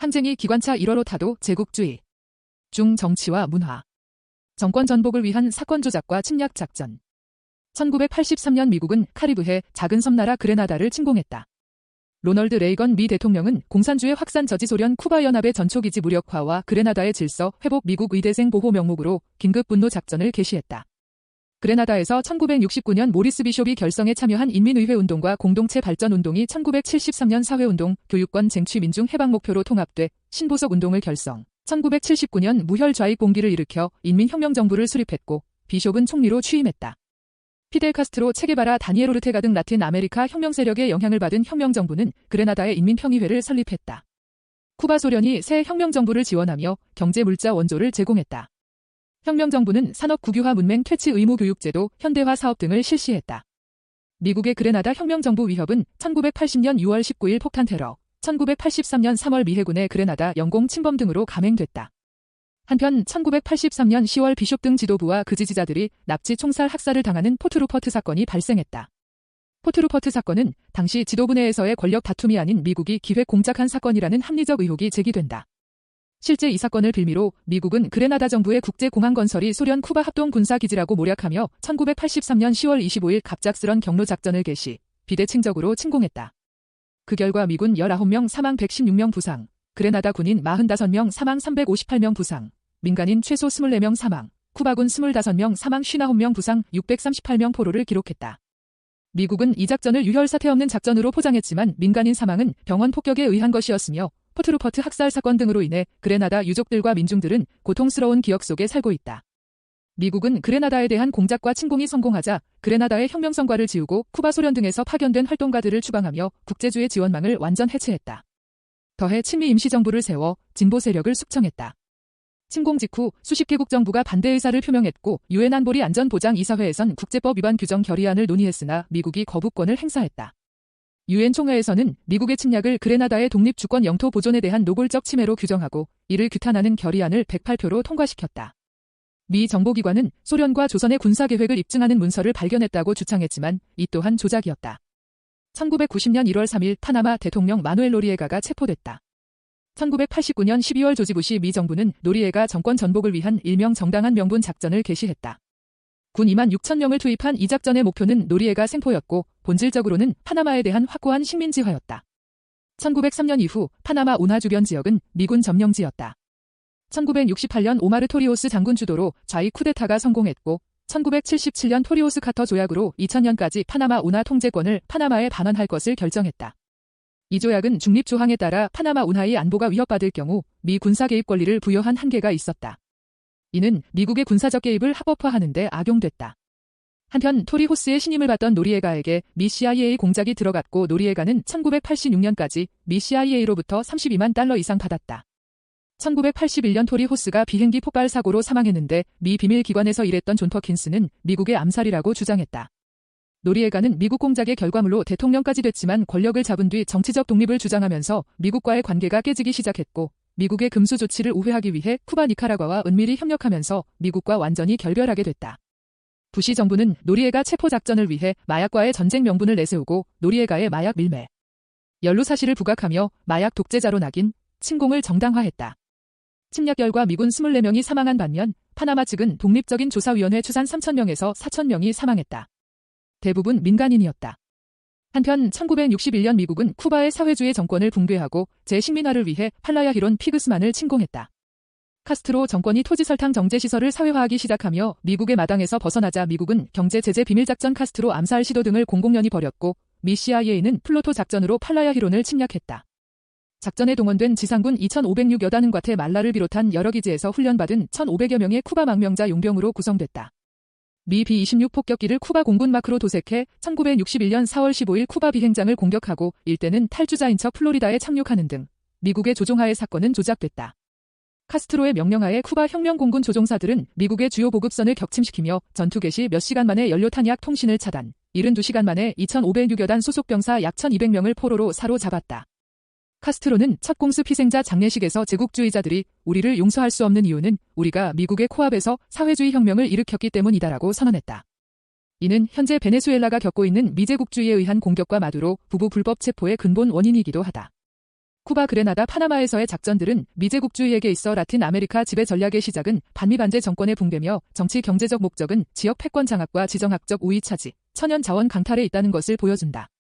항쟁이 기관차 1호로 타도 제국주의. 중 정치와 문화. 정권 전복을 위한 사건 조작과 침략 작전. 1983년 미국은 카리브해 작은 섬나라 그레나다를 침공했다. 로널드 레이건 미 대통령은 공산주의 확산 저지 소련 쿠바 연합의 전초기지 무력화와 그레나다의 질서 회복 미국 의대생 보호 명목으로 긴급 분노 작전을 개시했다. 그레나다에서 1969년 모리스 비숍이 결성에 참여한 인민의회 운동과 공동체 발전 운동이 1973년 사회운동, 교육권 쟁취 민중 해방 목표로 통합돼 신보석 운동을 결성. 1979년 무혈 좌익 봉기를 일으켜 인민혁명정부를 수립했고 비숍은 총리로 취임했다. 피델 카스트로, 체게바라, 다니엘 오르테가 등 라틴 아메리카 혁명 세력의 영향을 받은 혁명정부는 그레나다의 인민평의회를 설립했다. 쿠바 소련이 새 혁명정부를 지원하며 경제 물자 원조를 제공했다. 혁명정부는 산업 국유화 문맹 퇴치 의무 교육제도, 현대화 사업 등을 실시했다. 미국의 그레나다 혁명정부 위협은 1980년 6월 19일 폭탄 테러, 1983년 3월 미 해군의 그레나다 영공 침범 등으로 감행됐다. 한편 1983년 10월 비숍 등 지도부와 그 지지자들이 납치 총살 학살을 당하는 포트루퍼트 사건이 발생했다. 포트루퍼트 사건은 당시 지도부 내에서의 권력 다툼이 아닌 미국이 기획 공작한 사건이라는 합리적 의혹이 제기된다. 실제 이 사건을 빌미로 미국은 그레나다 정부의 국제공항 건설이 소련 쿠바 합동 군사기지라고 모략하며 1983년 10월 25일 갑작스런 경로 작전을 개시, 비대칭적으로 침공했다. 그 결과 미군 19명 사망 116명 부상, 그레나다 군인 45명 사망 358명 부상, 민간인 최소 24명 사망, 쿠바군 25명 사망 59명 부상 638명 포로를 기록했다. 미국은 이 작전을 유혈 사태 없는 작전으로 포장했지만 민간인 사망은 병원 폭격에 의한 것이었으며 포트루퍼트 학살 사건 등으로 인해 그레나다 유족들과 민중들은 고통스러운 기억 속에 살고 있다. 미국은 그레나다에 대한 공작과 침공이 성공하자 그레나다의 혁명성과를 지우고 쿠바 소련 등에서 파견된 활동가들을 추방하며 국제주의 지원망을 완전 해체했다. 더해 친미 임시정부를 세워 진보 세력을 숙청했다. 침공 직후 수십 개국 정부가 반대 의사를 표명했고 유엔 안보리 안전보장이사회에선 국제법 위반 규정 결의안을 논의했으나 미국이 거부권을 행사했다. 유엔 총회에서는 미국의 침략을 그레나다의 독립주권 영토 보존에 대한 노골적 침해로 규정하고 이를 규탄하는 결의안을 108표로 통과시켰다. 미 정보기관은 소련과 조선의 군사계획을 입증하는 문서를 발견했다고 주장했지만 이 또한 조작이었다. 1990년 1월 3일 파나마 대통령 마누엘 노리에가가 체포됐다. 1989년 12월 조지 부시 미 정부는 노리에가 정권 전복을 위한 일명 정당한 명분 작전을 개시했다. 군 2만 6천 명을 투입한 이 작전의 목표는 노리에가 생포였고 본질적으로는 파나마에 대한 확고한 식민지화였다. 1903년 이후 파나마 운하 주변 지역은 미군 점령지였다. 1968년 오마르 토리오스 장군 주도로 좌익 쿠데타가 성공했고 1977년 토리오스 카터 조약으로 2000년까지 파나마 운하 통제권을 파나마에 반환할 것을 결정했다. 이 조약은 중립조항에 따라 파나마 운하의 안보가 위협받을 경우 미 군사 개입 권리를 부여한 한계가 있었다. 이는 미국의 군사적 개입을 합법화하는 데 악용됐다. 한편 토리호스의 신임을 받던 노리에가에게 미 CIA 공작이 들어갔고 노리에가는 1986년까지 미 CIA로부터 32만 달러 이상 받았다. 1981년 토리호스가 비행기 폭발 사고로 사망했는데 미 비밀기관에서 일했던 존 퍼킨스는 미국의 암살이라고 주장했다. 노리에가는 미국 공작의 결과물로 대통령까지 됐지만 권력을 잡은 뒤 정치적 독립을 주장하면서 미국과의 관계가 깨지기 시작했고 미국의 금수 조치를 우회하기 위해 쿠바 니카라과와 은밀히 협력하면서 미국과 완전히 결별하게 됐다. 부시 정부는 노리에가 체포 작전을 위해 마약과의 전쟁 명분을 내세우고 노리에가의 마약 밀매, 연루 사실을 부각하며 마약 독재자로 낙인, 침공을 정당화했다. 침략 결과 미군 24명이 사망한 반면 파나마 측은 독립적인 조사위원회 추산 3,000명에서 4,000명이 사망했다. 대부분 민간인이었다. 한편 1961년 미국은 쿠바의 사회주의 정권을 붕괴하고 재식민화를 위해 팔라야 히론 피그스만을 침공했다. 카스트로 정권이 토지 설탕 정제 시설을 사회화하기 시작하며 미국의 마당에서 벗어나자 미국은 경제 제재 비밀작전 카스트로 암살 시도 등을 공공연히 벌였고 미 CIA는 플로토 작전으로 팔라야 히론을 침략했다. 작전에 동원된 지상군 2,506여 단은 과테말라를 비롯한 여러 기지에서 훈련받은 1,500여 명의 쿠바 망명자 용병으로 구성됐다. 미 B-26 폭격기를 쿠바 공군 마크로 도색해 1961년 4월 15일 쿠바 비행장을 공격하고 일대는 탈주자인 척 플로리다에 착륙하는 등 미국의 조종하에 사건은 조작됐다. 카스트로의 명령하에 쿠바 혁명공군 조종사들은 미국의 주요 보급선을 격침시키며 전투 개시 몇 시간 만에 연료 탄약 통신을 차단, 72시간 만에 2,506여 단 소속 병사 약 1,200명을 포로로 사로잡았다. 카스트로는 첫 공습 희생자 장례식에서 제국주의자들이 우리를 용서할 수 없는 이유는 우리가 미국의 코앞에서 사회주의 혁명을 일으켰기 때문이다라고 선언했다. 이는 현재 베네수엘라가 겪고 있는 미제국주의에 의한 공격과 마두로 부부 불법 체포의 근본 원인이기도 하다. 쿠바, 그레나다, 파나마에서의 작전들은 미제국주의에게 있어 라틴 아메리카 지배 전략의 시작은 반미 반제 정권의 붕괴며 정치 경제적 목적은 지역 패권 장악과 지정학적 우위 차지, 천연 자원 강탈에 있다는 것을 보여준다.